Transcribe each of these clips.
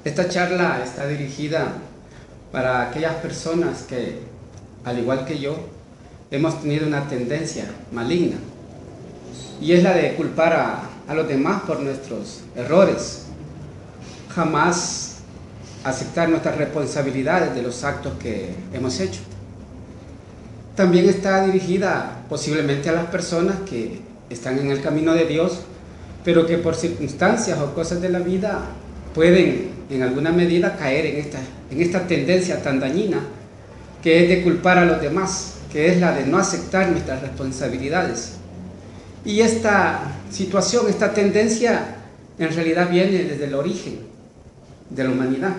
Esta charla está dirigida para aquellas personas que, al igual que yo, hemos tenido una tendencia maligna, y es la de culpar a los demás por nuestros errores, jamás aceptar nuestras responsabilidades de los actos que hemos hecho. También está dirigida posiblemente a las personas que están en el camino de Dios, pero que por circunstancias o cosas de la vida pueden en alguna medida caer en esta tendencia tan dañina que es de culpar a los demás, que es la de no aceptar nuestras responsabilidades. Y esta situación, esta tendencia, en realidad viene desde el origen de la humanidad.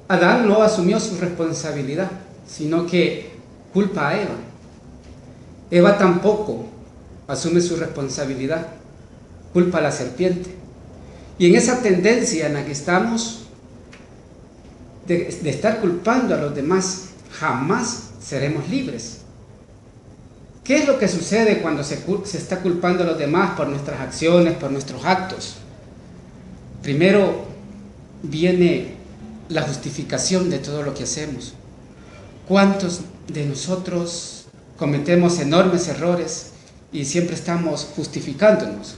Adán no asumió su responsabilidad, sino que culpa a Eva. Eva tampoco asume su responsabilidad, culpa a la serpiente. Y en esa tendencia en la que estamos, de estar culpando a los demás, jamás seremos libres. ¿Qué es lo que sucede cuando se está culpando a los demás por nuestras acciones, por nuestros actos? Primero viene la justificación de todo lo que hacemos. ¿Cuántos de nosotros cometemos enormes errores y siempre estamos justificándonos?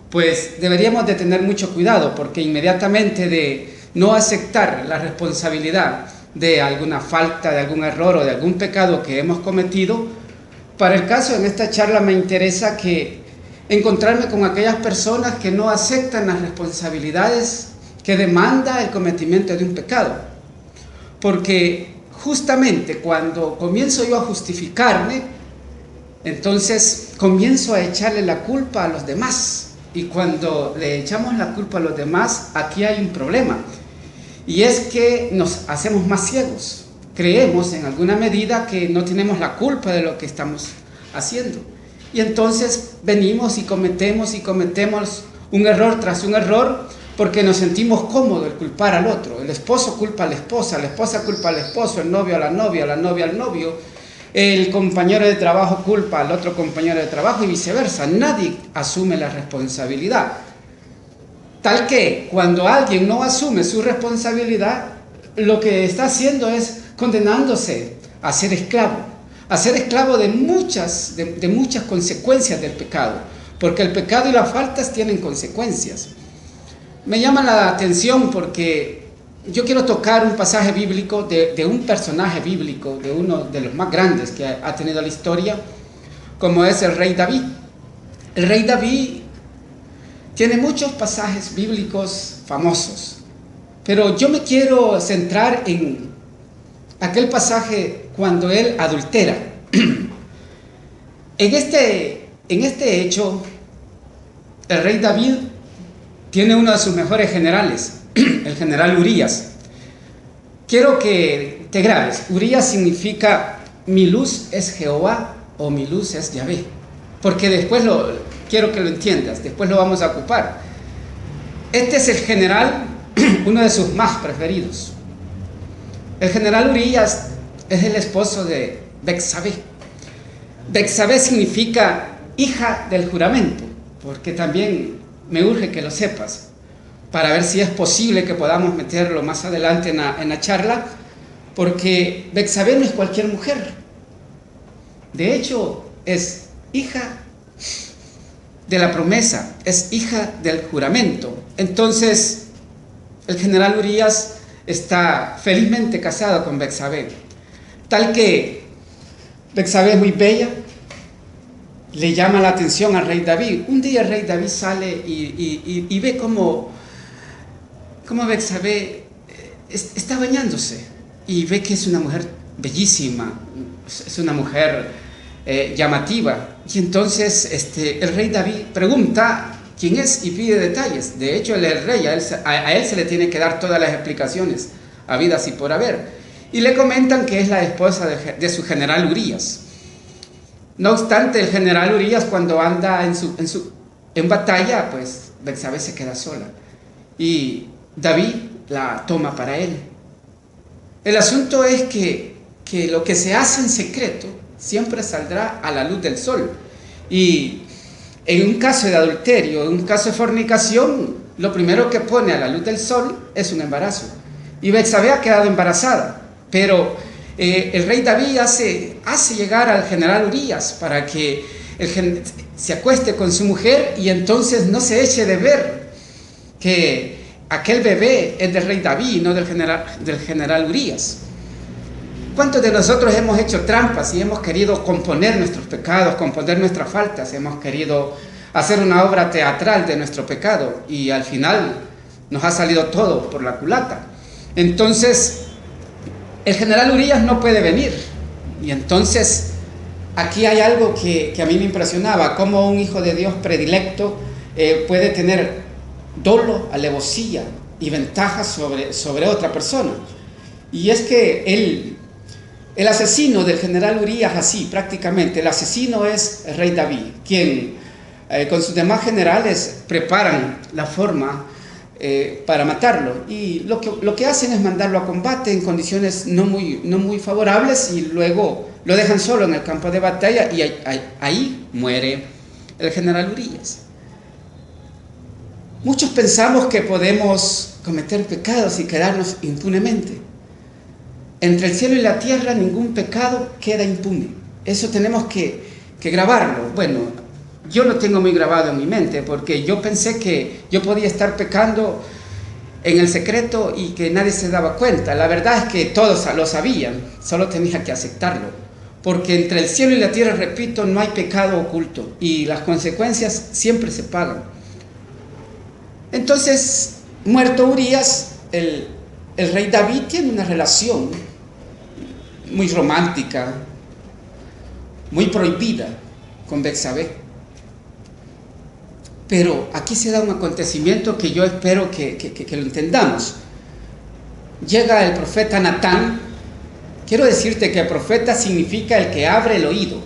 Pues deberíamos de tener mucho cuidado, porque inmediatamente de no aceptar la responsabilidad de alguna falta, de algún error o de algún pecado que hemos cometido, para el caso en esta charla me interesa que encontrarme con aquellas personas que no aceptan las responsabilidades que demanda el cometimiento de un pecado. Porque justamente cuando comienzo yo a justificarme, entonces comienzo a echarle la culpa a los demás. Y cuando le echamos la culpa a los demás, aquí hay un problema. Y es que nos hacemos más ciegos. Creemos en alguna medida que no tenemos la culpa de lo que estamos haciendo. Y entonces venimos y cometemos un error tras un error, porque nos sentimos cómodos el culpar al otro. El esposo culpa a la esposa culpa al esposo, el novio a la novia al novio. El compañero de trabajo culpa al otro compañero de trabajo y viceversa. Nadie asume la responsabilidad. Tal que cuando alguien no asume su responsabilidad, lo que está haciendo es condenándose a ser esclavo de muchas consecuencias del pecado, porque el pecado y las faltas tienen consecuencias. Me llama la atención porque yo quiero tocar un pasaje bíblico de un personaje bíblico, de uno de los más grandes que ha tenido la historia, como es el rey David. El rey David tiene muchos pasajes bíblicos famosos, pero yo me quiero centrar en aquel pasaje cuando él adultera. En este hecho, el rey David tiene uno de sus mejores generales, el general Urías. Quiero que te grabes. Urías significa mi luz es Jehová o mi luz es Yahvé, porque después quiero que lo entiendas, después lo vamos a ocupar. Este es el general, uno de sus más preferidos. El general Urías es el esposo de Betsabé. Betsabé significa hija del juramento, porque también me urge que lo sepas, para ver si es posible que podamos meterlo más adelante en la charla, porque Betsabé no es cualquier mujer. De hecho, es hija de la promesa, es hija del juramento. Entonces, el general Urías está felizmente casado con Betsabé, tal que Betsabé es muy bella, le llama la atención al rey David. Un día el rey David sale y ve cómo Betsabé está bañándose, y ve que es una mujer bellísima, es una mujer llamativa. Y entonces el rey David pregunta quién es y pide detalles. De hecho, él es el rey, a él se le tiene que dar todas las explicaciones habidas y por haber. Y le comentan que es la esposa de su general Urías. No obstante, el general Urías, cuando anda en batalla, pues Betsabé se queda sola y David la toma para él. El asunto es que lo que se hace en secreto siempre saldrá a la luz del sol. Y en un caso de adulterio, en un caso de fornicación, lo primero que pone a la luz del sol es un embarazo. Y Betsabé ha quedado embarazada, pero el rey David hace llegar al general Urías para que se acueste con su mujer y entonces no se eche de ver que aquel bebé es del rey David, no del general Urías. ¿Cuántos de nosotros hemos hecho trampas y hemos querido componer nuestros pecados, componer nuestras faltas? Hemos querido hacer una obra teatral de nuestro pecado y al final nos ha salido todo por la culata. Entonces, el general Urías no puede venir. Y entonces, aquí hay algo que a mí me impresionaba, cómo un hijo de Dios predilecto puede tener dolo, alevosía y ventaja sobre otra persona. Y es que el asesino del general Urías, así prácticamente, el asesino es el rey David, quien con sus demás generales preparan la forma para matarlo, y lo que hacen es mandarlo a combate en condiciones no muy favorables, y luego lo dejan solo en el campo de batalla, y ahí muere el general Urías. Muchos pensamos que podemos cometer pecados y quedarnos impunemente. Entre el cielo y la tierra ningún pecado queda impune. Eso tenemos que grabarlo. Bueno, yo lo tengo muy grabado en mi mente, porque yo pensé que yo podía estar pecando en el secreto y que nadie se daba cuenta. La verdad es que todos lo sabían, solo tenía que aceptarlo. Porque entre el cielo y la tierra, repito, no hay pecado oculto y las consecuencias siempre se pagan. Entonces, muerto Urías, el rey David tiene una relación muy romántica, muy prohibida con Betsabé. Pero aquí se da un acontecimiento que yo espero que lo entendamos. Llega el profeta Natán. Quiero decirte que el profeta significa el que abre el oído.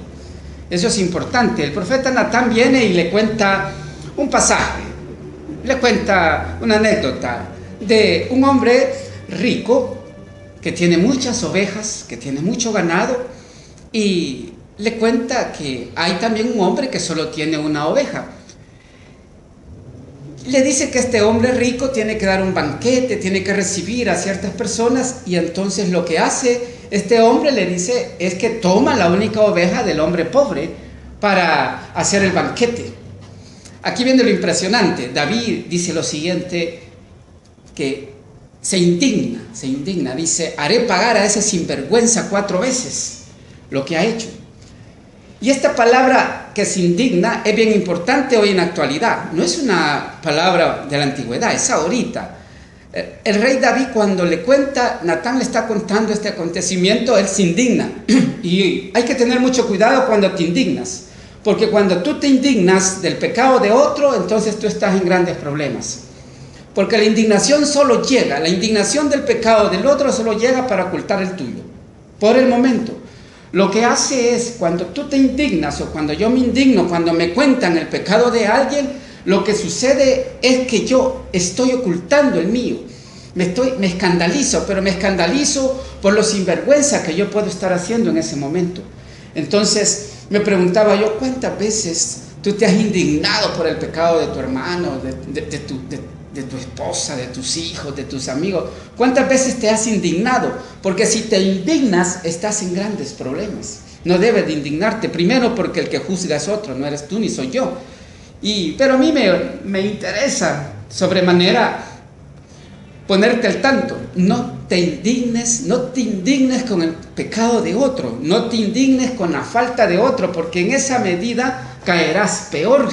Eso es importante. El profeta Natán viene y le cuenta un pasaje, le cuenta una anécdota de un hombre rico que tiene muchas ovejas, que tiene mucho ganado, y le cuenta que hay también un hombre que solo tiene una oveja. Le dice que este hombre rico tiene que dar un banquete, tiene que recibir a ciertas personas, y entonces lo que hace este hombre, le dice, es que toma la única oveja del hombre pobre para hacer el banquete. Aquí viene lo impresionante. David dice lo siguiente, que se indigna, dice, haré pagar a ese sinvergüenza 4 veces lo que ha hecho. Y esta palabra que se indigna es bien importante hoy en la actualidad. No es una palabra de la antigüedad, es ahorita. El rey David, cuando le cuenta, Natán le está contando este acontecimiento, él se indigna. Y hay que tener mucho cuidado cuando te indignas, porque cuando tú te indignas del pecado de otro, entonces tú estás en grandes problemas. Porque la indignación la indignación del pecado del otro solo llega para ocultar el tuyo, por el momento. Lo que hace es, cuando tú te indignas, o cuando yo me indigno, cuando me cuentan el pecado de alguien, lo que sucede es que yo estoy ocultando el mío. Me escandalizo, pero me escandalizo por lo sinvergüenza que yo puedo estar haciendo en ese momento. Entonces me preguntaba yo, ¿cuántas veces tú te has indignado por el pecado de tu hermano, de tu esposa, de tus hijos, de tus amigos? ¿Cuántas veces te has indignado? Porque si te indignas, estás en grandes problemas. No debes de indignarte, primero porque el que juzga es otro, no eres tú ni soy yo. Pero a mí me interesa sobremanera ponerte al tanto. No te indignes con el pecado de otro, no te indignes con la falta de otro, porque en esa medida caerás peor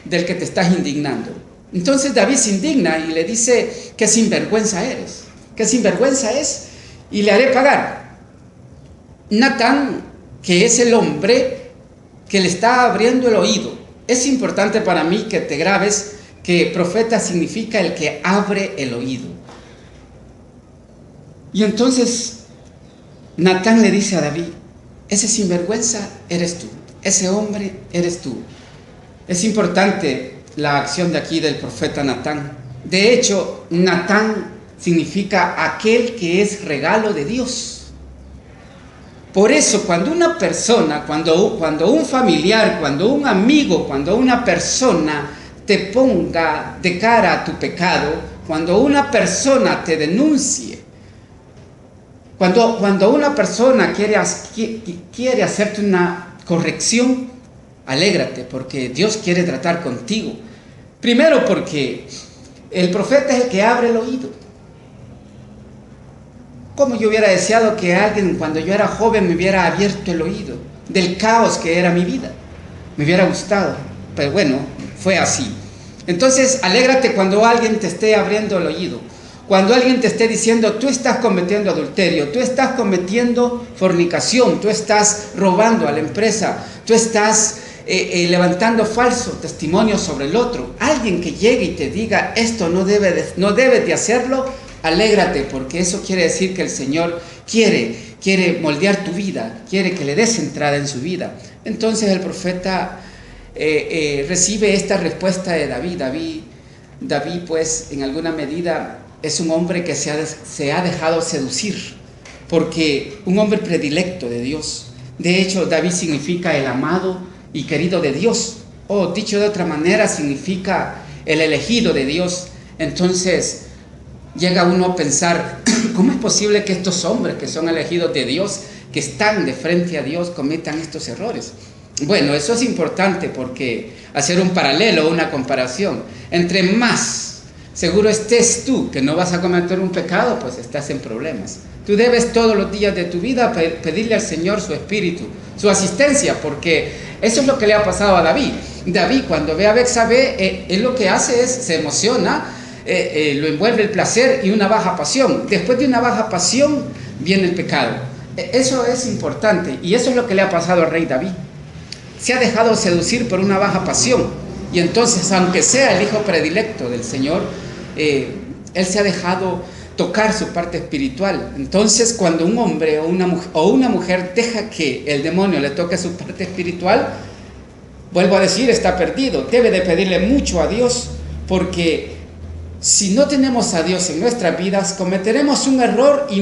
del que te estás indignando. Entonces David se indigna y le dice, qué sinvergüenza eres, qué sinvergüenza es, y le haré pagar. Natán, que es el hombre que le está abriendo el oído. Es importante para mí que te grabes que profeta significa el que abre el oído. Y entonces Natán le dice a David, ese sinvergüenza eres tú, ese hombre eres tú. Es importante la acción de aquí del profeta Natán. De hecho, Natán significa aquel que es regalo de Dios. Por eso, cuando una persona, cuando un familiar, cuando un amigo, cuando una persona te ponga de cara a tu pecado, cuando una persona te denuncie, cuando una persona quiere hacerte una corrección, alégrate porque Dios quiere tratar contigo. Primero porque el profeta es el que abre el oído. Como yo hubiera deseado que alguien cuando yo era joven me hubiera abierto el oído del caos que era mi vida. Me hubiera gustado, pero bueno, fue así. Entonces, alégrate cuando alguien te esté abriendo el oído. Cuando alguien te esté diciendo, tú estás cometiendo adulterio, tú estás cometiendo fornicación, tú estás robando a la empresa, tú estás levantando falso testimonio sobre el otro. Alguien que llegue y te diga, esto no debes de hacerlo, alégrate, porque eso quiere decir que el Señor quiere moldear tu vida, quiere que le des entrada en su vida. Entonces el profeta recibe esta respuesta de David. David, pues, en alguna medida es un hombre que se ha dejado seducir, porque un hombre predilecto de Dios. De hecho, David significa el amado y querido de Dios, o dicho de otra manera, significa el elegido de Dios. Entonces, llega uno a pensar, ¿cómo es posible que estos hombres que son elegidos de Dios, que están de frente a Dios, cometan estos errores? Bueno, eso es importante porque hacer un paralelo, una comparación. Entre más seguro estés tú que no vas a cometer un pecado, pues estás en problemas. Tú debes todos los días de tu vida pedirle al Señor su espíritu, su asistencia, porque eso es lo que le ha pasado a David. David, cuando ve a Betsabé, él lo que hace es, se emociona, lo envuelve el placer y una baja pasión. Después de una baja pasión viene el pecado. Eso es importante y eso es lo que le ha pasado al rey David. Se ha dejado seducir por una baja pasión y entonces, aunque sea el hijo predilecto del Señor, él se ha dejado tocar su parte espiritual. Entonces, cuando un hombre o una mujer deja que el demonio le toque su parte espiritual, vuelvo a decir, está perdido. Debe de pedirle mucho a Dios, porque si no tenemos a Dios en nuestras vidas, cometeremos un error y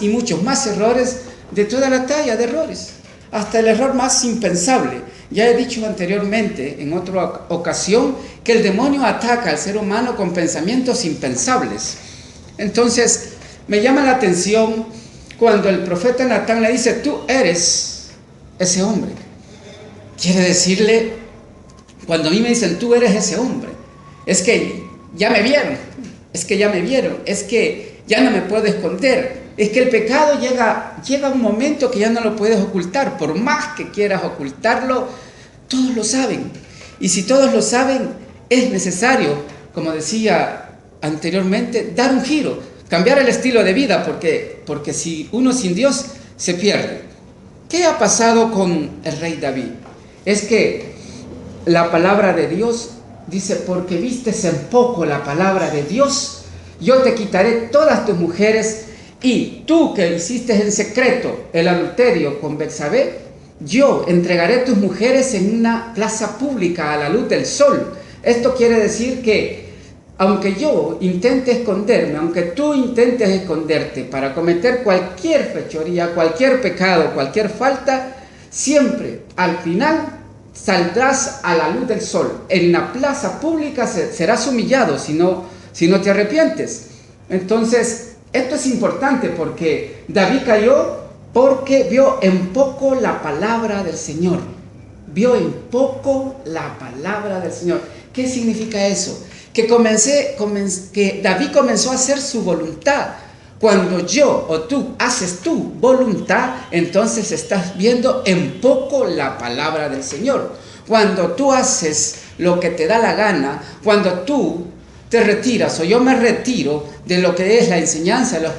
muchos más errores, de toda la talla de errores, hasta el error más impensable. Ya he dicho anteriormente, en otra ocasión, que el demonio ataca al ser humano con pensamientos impensables. Entonces, me llama la atención cuando el profeta Natán le dice, tú eres ese hombre. Quiere decirle, cuando a mí me dicen, tú eres ese hombre, es que ya me vieron, es que ya no me puedo esconder. Es que el pecado llega un momento que ya no lo puedes ocultar. Por más que quieras ocultarlo, todos lo saben. Y si todos lo saben, es necesario, como decía anteriormente, dar un giro, cambiar el estilo de vida, porque si uno sin Dios se pierde. ¿Qué ha pasado con el rey David? Es que la palabra de Dios dice, porque vistes en poco la palabra de Dios, yo te quitaré todas tus mujeres, y tú que hiciste en secreto el adulterio con Betsabé, yo entregaré tus mujeres en una plaza pública a la luz del sol. Esto quiere decir que aunque yo intente esconderme, aunque tú intentes esconderte para cometer cualquier fechoría, cualquier pecado, cualquier falta, siempre al final saldrás a la luz del sol. En la plaza pública serás humillado si no te arrepientes. Entonces, esto es importante porque David cayó porque vio en poco la palabra del Señor. Vio en poco la palabra del Señor. ¿Qué significa eso? Que David comenzó a hacer su voluntad. Cuando yo o tú haces tu voluntad, entonces estás viendo en poco la palabra del Señor. Cuando tú haces lo que te da la gana, cuando tú te retiras o yo me retiro de lo que es la enseñanza de los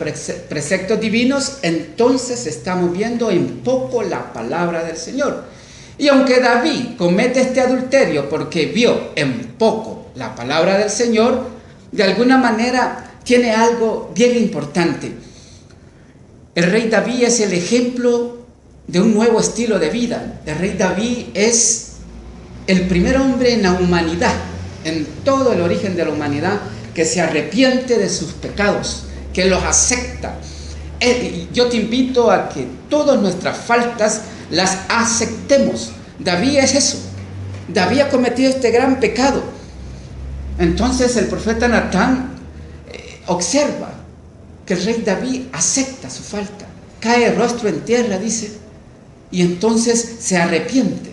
preceptos divinos, entonces estamos viendo en poco la palabra del Señor. Y aunque David comete este adulterio porque vio en poco la palabra del Señor, de alguna manera tiene algo bien importante. El rey David es el ejemplo de un nuevo estilo de vida. El rey David es el primer hombre en la humanidad, en todo el origen de la humanidad, que se arrepiente de sus pecados, que los acepta. Yo te invito a que todas nuestras faltas las aceptemos. David es eso. David ha cometido este gran pecado. Entonces el profeta Natán observa que el rey David acepta su falta, cae rostro en tierra, dice, y entonces se arrepiente.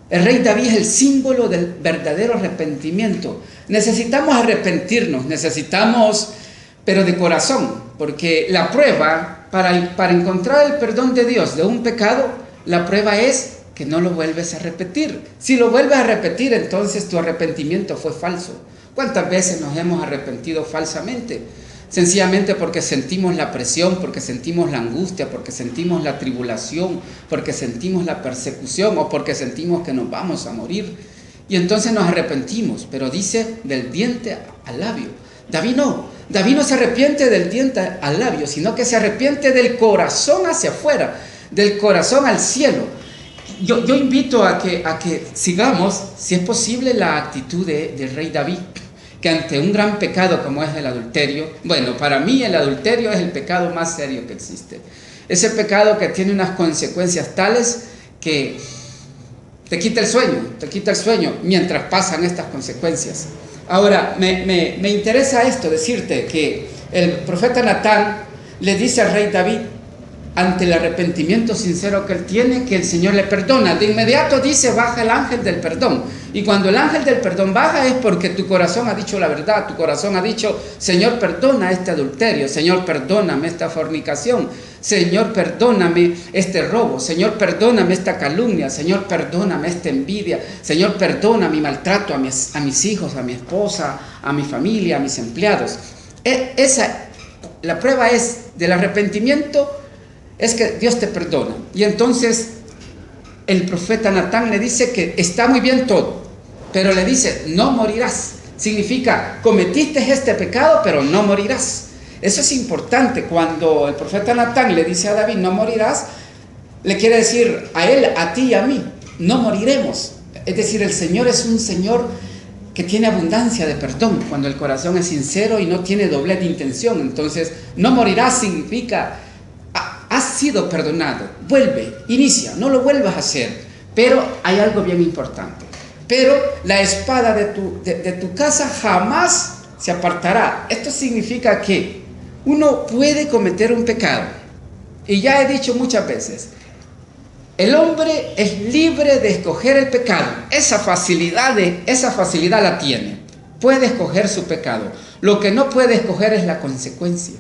El rey David es el símbolo del verdadero arrepentimiento. Necesitamos arrepentirnos, pero de corazón, porque la prueba para encontrar el perdón de Dios de un pecado, la prueba es que no lo vuelves a repetir. Si lo vuelves a repetir, entonces tu arrepentimiento fue falso. ¿Cuántas veces nos hemos arrepentido falsamente? Sencillamente porque sentimos la presión, porque sentimos la angustia, porque sentimos la tribulación, porque sentimos la persecución o porque sentimos que nos vamos a morir. Y entonces nos arrepentimos, pero dice del diente al labio. David no se arrepiente del diente al labio, sino que se arrepiente del corazón hacia afuera, del corazón al cielo. Yo invito a que sigamos, si es posible, la actitud del rey David, que ante un gran pecado como es el adulterio, bueno, para mí el adulterio es el pecado más serio que existe. Ese pecado que tiene unas consecuencias tales que te quita el sueño mientras pasan estas consecuencias. Ahora, me interesa esto, decirte que el profeta Natán le dice al rey David, ante el arrepentimiento sincero que él tiene, que el Señor le perdona. De inmediato dice, baja el ángel del perdón. Y cuando el ángel del perdón baja es porque tu corazón ha dicho la verdad. Tu corazón ha dicho, Señor, perdona este adulterio. Señor, perdóname esta fornicación. Señor, perdóname este robo. Señor, perdóname esta calumnia. Señor, perdóname esta envidia. Señor, perdona mi maltrato a mis hijos, a mi esposa, a mi familia, a mis empleados. La prueba es del arrepentimiento, es que Dios te perdona. Y entonces el profeta Natán le dice que está muy bien todo, pero le dice, no morirás. Significa, cometiste este pecado, pero no morirás. Eso es importante. Cuando el profeta Natán le dice a David, no morirás, le quiere decir a él, a ti y a mí, no moriremos. Es decir, el Señor es un Señor que tiene abundancia de perdón cuando el corazón es sincero y no tiene doblez de intención. Entonces, no morirás significa, has sido perdonado, vuelve, inicia, no lo vuelvas a hacer. Pero hay algo bien importante. Pero la espada de tu casa jamás se apartará. Esto significa que uno puede cometer un pecado. Y ya he dicho muchas veces, el hombre es libre de escoger el pecado. Esa facilidad la tiene. Puede escoger su pecado. Lo que no puede escoger es la consecuencia.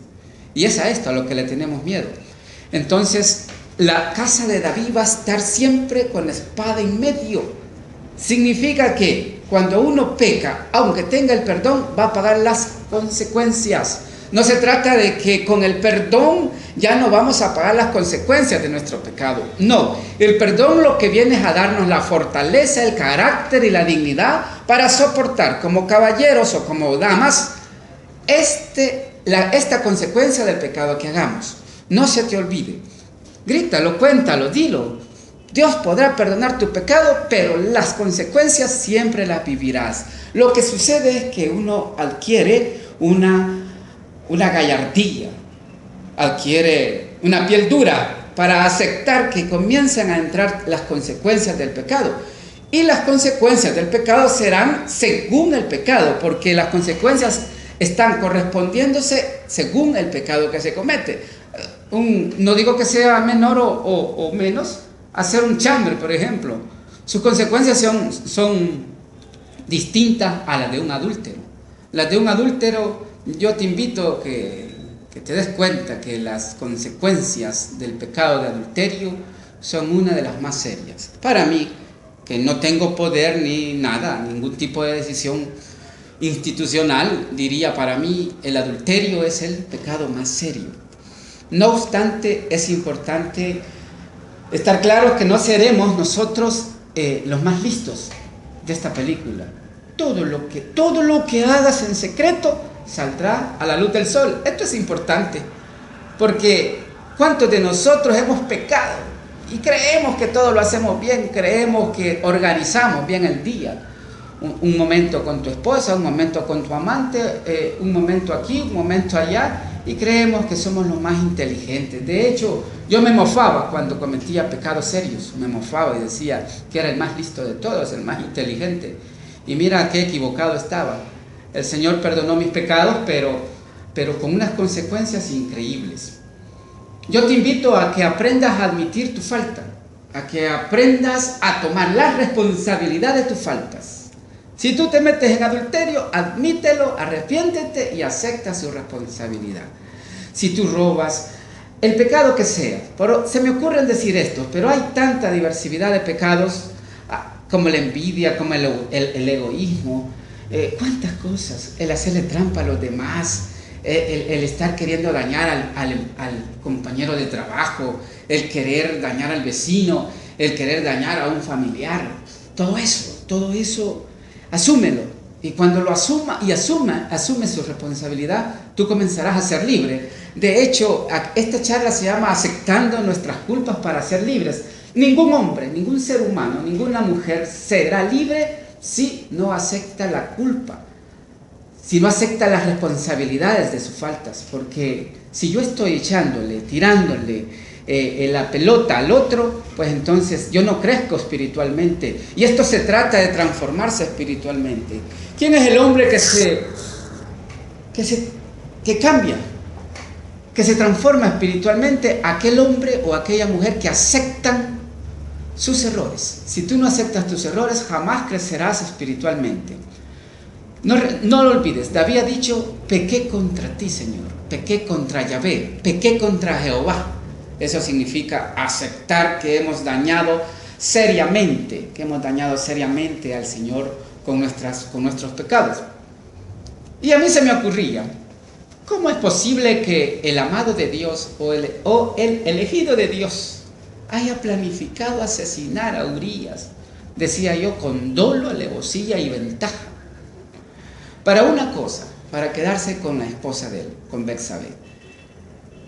Y es a esto a lo que le tenemos miedo. Entonces, la casa de David va a estar siempre con la espada en medio. Significa que cuando uno peca, aunque tenga el perdón, va a pagar las consecuencias. No se trata de que con el perdón ya no vamos a pagar las consecuencias de nuestro pecado. No, el perdón lo que viene es a darnos la fortaleza, el carácter y la dignidad para soportar como caballeros o como damas esta consecuencia del pecado que hagamos. No se te olvide. Grítalo, cuéntalo, dilo. Dios podrá perdonar tu pecado, pero las consecuencias siempre las vivirás. Lo que sucede es que uno adquiere una gallardía, adquiere una piel dura para aceptar que comiencen a entrar las consecuencias del pecado. Y las consecuencias del pecado serán según el pecado, porque las consecuencias están correspondiéndose según el pecado que se comete. No digo que sea menor o menos, hacer un chambre, por ejemplo. Sus consecuencias son distintas a las de un adúltero. Las de un adúltero, yo te invito que te des cuenta que las consecuencias del pecado de adulterio son una de las más serias. Para mí, que no tengo poder ni nada, ningún tipo de decisión institucional, diría, para mí el adulterio es el pecado más serio. No obstante, es importante estar claros que no seremos nosotros los más listos de esta película. Todo lo que hagas en secreto saldrá a la luz del sol. Esto es importante, porque ¿cuántos de nosotros hemos pecado? Y creemos que todo lo hacemos bien, creemos que organizamos bien el día. Un momento con tu esposa, un momento con tu amante, un momento aquí, un momento allá, y creemos que somos los más inteligentes. De hecho, yo me mofaba cuando cometía pecados serios, me mofaba y decía que era el más listo de todos, el más inteligente. y mira qué equivocado estaba. El Señor perdonó mis pecados, pero con unas consecuencias increíbles. Yo te invito a que aprendas a admitir tu falta, a que aprendas a tomar la responsabilidad de tus faltas. Si tú te metes en adulterio, admítelo, arrepiéntete y acepta su responsabilidad. Si tú robas, el pecado que sea, pero se me ocurren decir esto, pero hay tanta diversidad de pecados, como la envidia, como el egoísmo, cuántas cosas, el hacerle trampa a los demás, el estar queriendo dañar al compañero de trabajo, el querer dañar al vecino, el querer dañar a un familiar, todo eso, asúmelo. Y cuando lo asume su responsabilidad, tú comenzarás a ser libre. De hecho, esta charla se llama Aceptando nuestras culpas para ser libres. Ningún hombre, ningún ser humano, ninguna mujer será libre si no acepta la culpa, si no acepta las responsabilidades de sus faltas. Porque si yo estoy echándole, tirándole la pelota al otro, pues entonces yo no crezco espiritualmente. Y esto se trata de transformarse espiritualmente. ¿Quién es el hombre que cambia, que se transforma espiritualmente? Aquel hombre o aquella mujer que aceptan sus errores. Si tú no aceptas tus errores, jamás crecerás espiritualmente. No lo olvides, David ha dicho: pequé contra ti, Señor, pequé contra Yahvé, pequé contra Jehová. Eso significa aceptar que hemos dañado seriamente al Señor con nuestros pecados. Y a mí se me ocurría, ¿cómo es posible que el amado de Dios o el elegido de Dios haya planificado asesinar a Urías? Decía yo, con dolo, alevosía y ventaja. Para una cosa, para quedarse con la esposa de él, con Betsabé.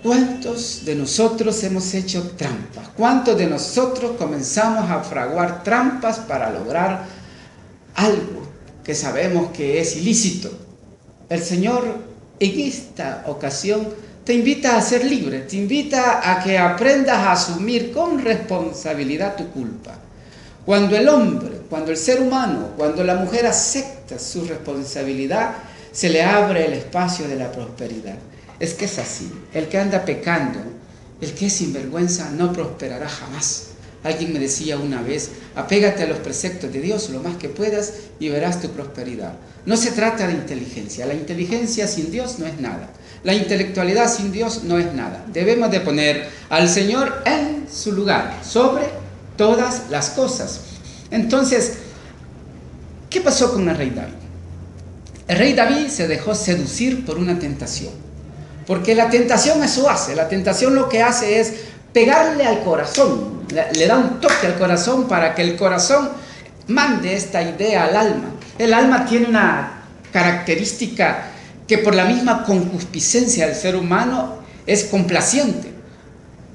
¿Cuántos de nosotros hemos hecho trampas? ¿Cuántos de nosotros comenzamos a fraguar trampas para lograr algo que sabemos que es ilícito? El Señor en esta ocasión te invita a ser libre, te invita a que aprendas a asumir con responsabilidad tu culpa. Cuando el hombre, cuando el ser humano, cuando la mujer acepta su responsabilidad, se le abre el espacio de la prosperidad. Es que es así. El que anda pecando, el que es sinvergüenza, no prosperará jamás. Alguien me decía una vez: apégate a los preceptos de Dios lo más que puedas y verás tu prosperidad. No se trata de inteligencia. La inteligencia sin Dios no es nada. La intelectualidad sin Dios no es nada. Debemos de poner al Señor en su lugar, sobre todas las cosas. Entonces, ¿qué pasó con el rey David? El rey David se dejó seducir por una tentación. Porque la tentación eso hace. La tentación lo que hace es pegarle al corazón. Le da un toque al corazón para que el corazón mande esta idea al alma. El alma tiene una característica que por la misma concupiscencia del ser humano es complaciente.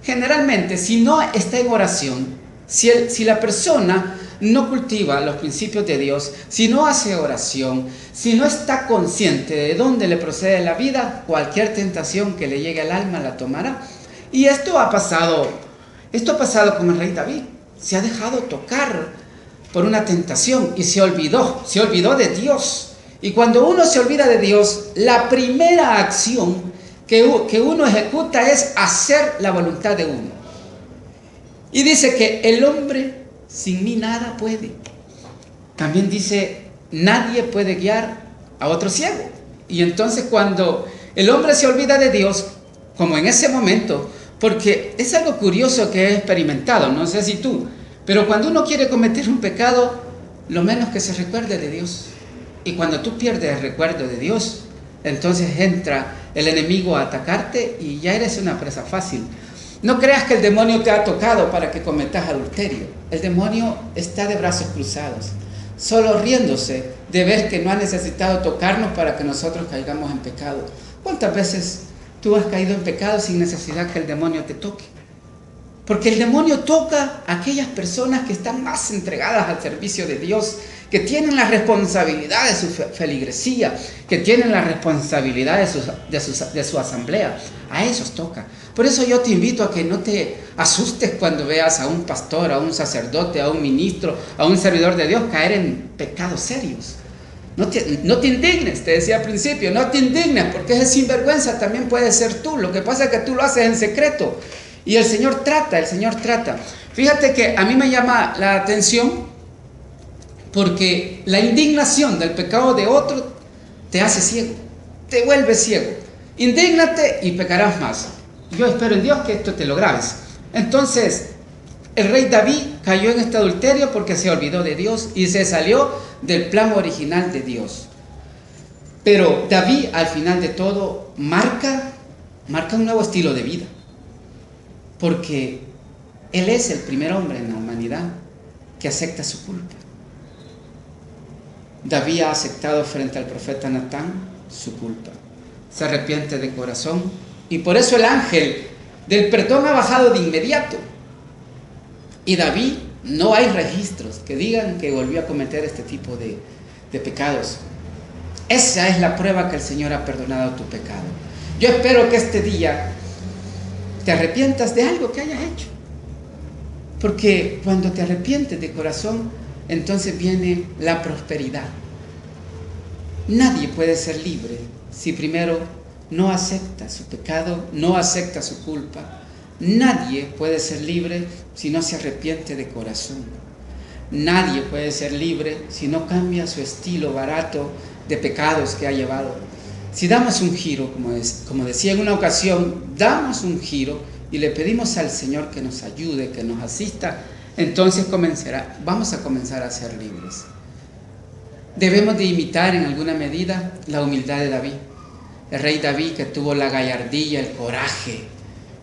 Generalmente, si no está en oración, si la persona no cultiva los principios de Dios, si no hace oración, si no está consciente de dónde le procede la vida, cualquier tentación que le llegue al alma la tomará. Y esto ha pasado con el rey David. Se ha dejado tocar por una tentación y se olvidó de Dios. Y cuando uno se olvida de Dios, la primera acción que uno ejecuta es hacer la voluntad de uno. Y dice que el hombre sin mí nada puede. También dice: nadie puede guiar a otro ciego. Y entonces cuando el hombre se olvida de Dios, como en ese momento, porque es algo curioso que he experimentado, no sé si tú, pero cuando uno quiere cometer un pecado, lo menos que se recuerde de Dios. Y cuando tú pierdes el recuerdo de Dios, entonces entra el enemigo a atacarte y ya eres una presa fácil. No creas que el demonio te ha tocado para que cometas adulterio. El demonio está de brazos cruzados, solo riéndose de ver que no ha necesitado tocarnos para que nosotros caigamos en pecado. ¿Cuántas veces tú has caído en pecado sin necesidad que el demonio te toque? Porque el demonio toca a aquellas personas que están más entregadas al servicio de Dios, que tienen la responsabilidad de su feligresía, que tienen la responsabilidad de su asamblea. A esos toca. Por eso yo te invito a que no te asustes cuando veas a un pastor, a un sacerdote, a un ministro, a un servidor de Dios caer en pecados serios. No te indignes, te decía al principio, no te indignes, porque ese sinvergüenza también puede ser tú. Lo que pasa es que tú lo haces en secreto. Y el Señor trata. Fíjate que a mí me llama la atención porque la indignación del pecado de otro te hace ciego, te vuelve ciego. Indígnate y pecarás más. Yo espero en Dios que esto te lo grabes. Entonces, el rey David cayó en este adulterio porque se olvidó de Dios y se salió del plan original de Dios. Pero David, al final de todo, marca un nuevo estilo de vida. Porque él es el primer hombre en la humanidad que acepta su culpa. David ha aceptado frente al profeta Natán su culpa. Se arrepiente de corazón y por eso el ángel del perdón ha bajado de inmediato. Y David, no hay registros que digan que volvió a cometer este tipo de pecados. Esa es la prueba que el Señor ha perdonado tu pecado. Yo espero que este día te arrepientas de algo que hayas hecho. Porque cuando te arrepientes de corazón, entonces viene la prosperidad. Nadie puede ser libre si primero no acepta su pecado, no acepta su culpa. Nadie puede ser libre si no se arrepiente de corazón. Nadie puede ser libre si no cambia su estilo barato de pecados que ha llevado. Si damos un giro, como decía en una ocasión, damos un giro y le pedimos al Señor que nos ayude, que nos asista, entonces vamos a comenzar a ser libres. Debemos de imitar en alguna medida la humildad de David. El rey David, que tuvo la gallardía, el coraje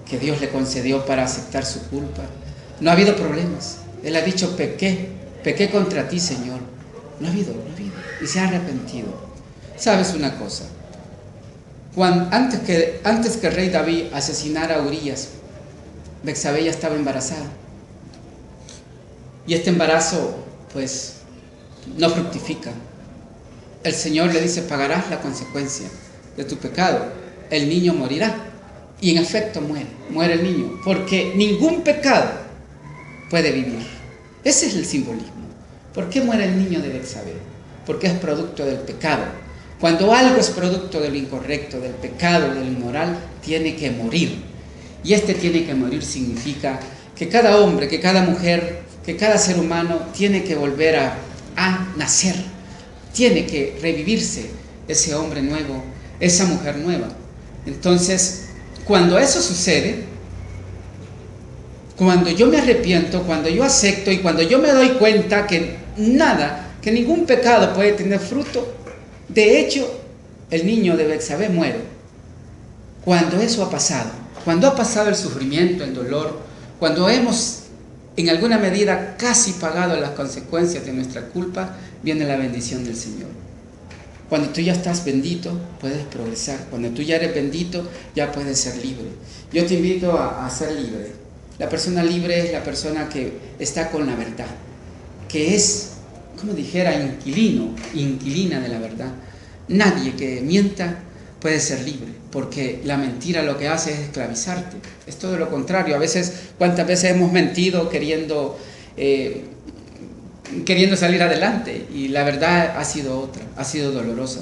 que Dios le concedió para aceptar su culpa. No ha habido problemas. Él ha dicho, pequé contra ti, Señor. No ha habido. Y se ha arrepentido. ¿Sabes una cosa? Antes que el rey David asesinara a Urías, Betsabé ya estaba embarazada. Y este embarazo, pues, no fructifica. El Señor le dice, pagarás la consecuencia de tu pecado. El niño morirá. Y en efecto muere el niño. Porque ningún pecado puede vivir. Ese es el simbolismo. ¿Por qué muere el niño de Betsabé? Porque es producto del pecado. Cuando algo es producto de lo incorrecto, del pecado, del inmoral, tiene que morir. Y este tiene que morir significa que cada hombre, que cada mujer, que cada ser humano tiene que volver a nacer. Tiene que revivirse ese hombre nuevo, esa mujer nueva. Entonces, cuando eso sucede, cuando yo me arrepiento, cuando yo acepto y cuando yo me doy cuenta que ningún pecado puede tener fruto, de hecho, el niño de Betsabé muere. Cuando eso ha pasado, cuando ha pasado el sufrimiento, el dolor, cuando hemos en alguna medida casi pagado las consecuencias de nuestra culpa, viene la bendición del Señor. Cuando tú ya estás bendito, puedes progresar. Cuando tú ya eres bendito, ya puedes ser libre. Yo te invito a ser libre. La persona libre es la persona que está con la verdad, que es, como dijera, inquilina de la verdad. Nadie que mienta puede ser libre, porque la mentira lo que hace es esclavizarte. Es todo lo contrario. ¿Cuántas veces hemos mentido queriendo salir adelante? Y la verdad ha sido otra, ha sido dolorosa.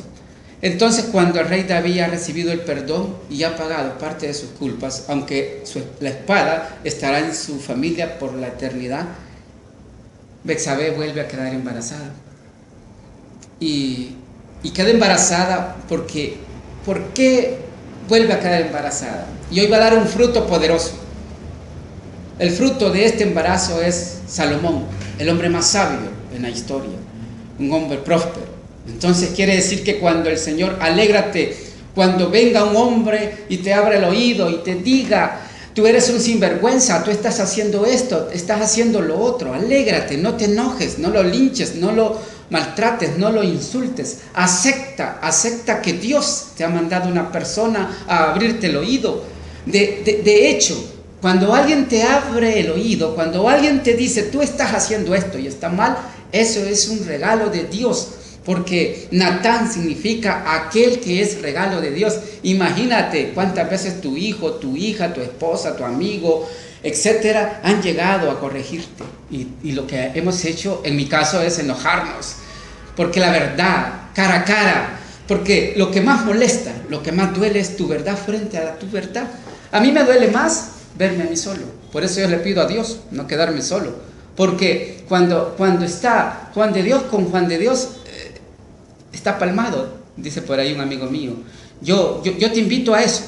Entonces, cuando el rey David ha recibido el perdón y ha pagado parte de sus culpas, aunque la espada estará en su familia por la eternidad, Betsabé vuelve a quedar embarazada. Y queda embarazada porque, ¿por qué vuelve a quedar embarazada? Y hoy va a dar un fruto poderoso. El fruto de este embarazo es Salomón, el hombre más sabio en la historia, un hombre próspero. Entonces quiere decir que cuando el Señor, alégrate, cuando venga un hombre y te abra el oído y te diga, tú eres un sinvergüenza, tú estás haciendo esto, estás haciendo lo otro, alégrate, no te enojes, no lo linches, no lo maltrates, no lo insultes, acepta que Dios te ha mandado una persona a abrirte el oído. De hecho, cuando alguien te abre el oído, cuando alguien te dice, tú estás haciendo esto y está mal, eso es un regalo de Dios, porque Natán significa aquel que es regalo de Dios. Imagínate cuántas veces tu hijo, tu hija, tu esposa, tu amigo, etcétera, han llegado a corregirte. Y lo que hemos hecho, en mi caso, es enojarnos. Porque la verdad, cara a cara, porque lo que más molesta, lo que más duele es tu verdad frente a tu verdad. A mí me duele más verme a mí solo. Por eso yo le pido a Dios no quedarme solo. Porque cuando está Juan de Dios con Juan de Dios, está palmado, dice por ahí un amigo mío. Yo te invito a eso,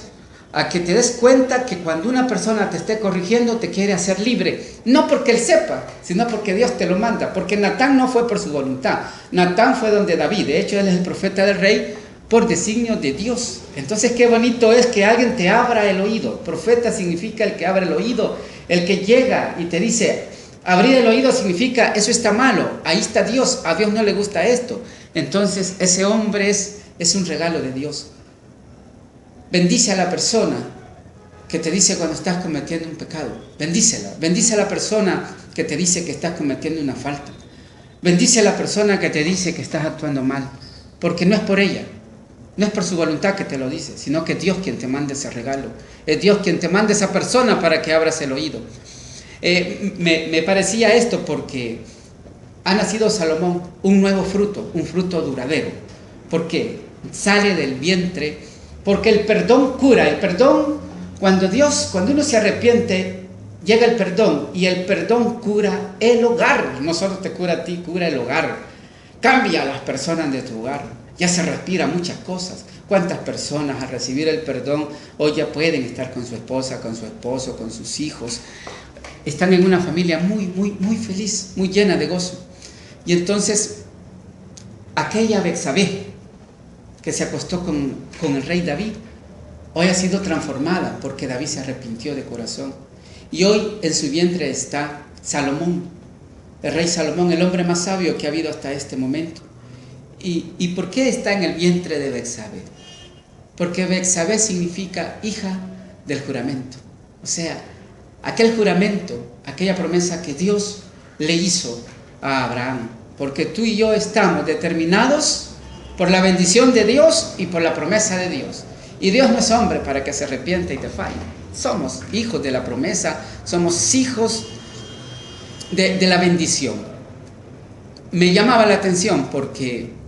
a que te des cuenta que cuando una persona te esté corrigiendo, te quiere hacer libre. No porque él sepa, sino porque Dios te lo manda. Porque Natán no fue por su voluntad. Natán fue donde David. De hecho, él es el profeta del rey por designio de Dios. Entonces, qué bonito es que alguien te abra el oído. Profeta significa el que abre el oído, el que llega y te dice... Abrir el oído significa, eso está malo, ahí está Dios, a Dios no le gusta esto. Entonces ese hombre es un regalo de Dios. Bendice a la persona que te dice cuando estás cometiendo un pecado. Bendícela. Bendice a la persona que te dice que estás cometiendo una falta. Bendice a la persona que te dice que estás actuando mal. Porque no es por ella, no es por su voluntad que te lo dice, sino que es Dios quien te manda ese regalo. Es Dios quien te manda esa persona para que abras el oído. Me parecía esto porque ha nacido Salomón un nuevo fruto, un fruto duradero. ¿Por qué? Sale del vientre, porque el perdón cura. El perdón, cuando uno se arrepiente, llega el perdón, y el perdón cura el hogar. No solo te cura a ti, cura el hogar. Cambia a las personas de tu hogar. Ya se respira muchas cosas. ¿Cuántas personas al recibir el perdón hoy ya pueden estar con su esposa, con su esposo, con sus hijos? Están en una familia muy, muy, muy feliz, muy llena de gozo. Y entonces, aquella Betsabé que se acostó con el rey David, hoy ha sido transformada porque David se arrepintió de corazón. Y hoy en su vientre está Salomón, el rey Salomón, el hombre más sabio que ha habido hasta este momento. ¿Y por qué está en el vientre de Betsabé? Porque Betsabé significa hija del juramento. O sea, aquel juramento, aquella promesa que Dios le hizo a Abraham. Porque tú y yo estamos determinados por la bendición de Dios y por la promesa de Dios. Y Dios no es hombre para que se arrepienta y te falle. Somos hijos de la promesa, somos hijos de la bendición. Me llamaba la atención porque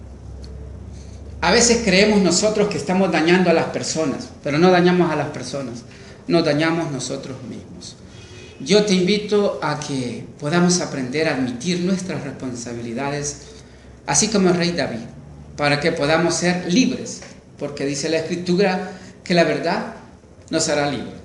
a veces creemos nosotros que estamos dañando a las personas, pero no dañamos a las personas, nos dañamos nosotros mismos. Yo te invito a que podamos aprender a admitir nuestras responsabilidades, así como el rey David, para que podamos ser libres, porque dice la Escritura que la verdad nos hará libres.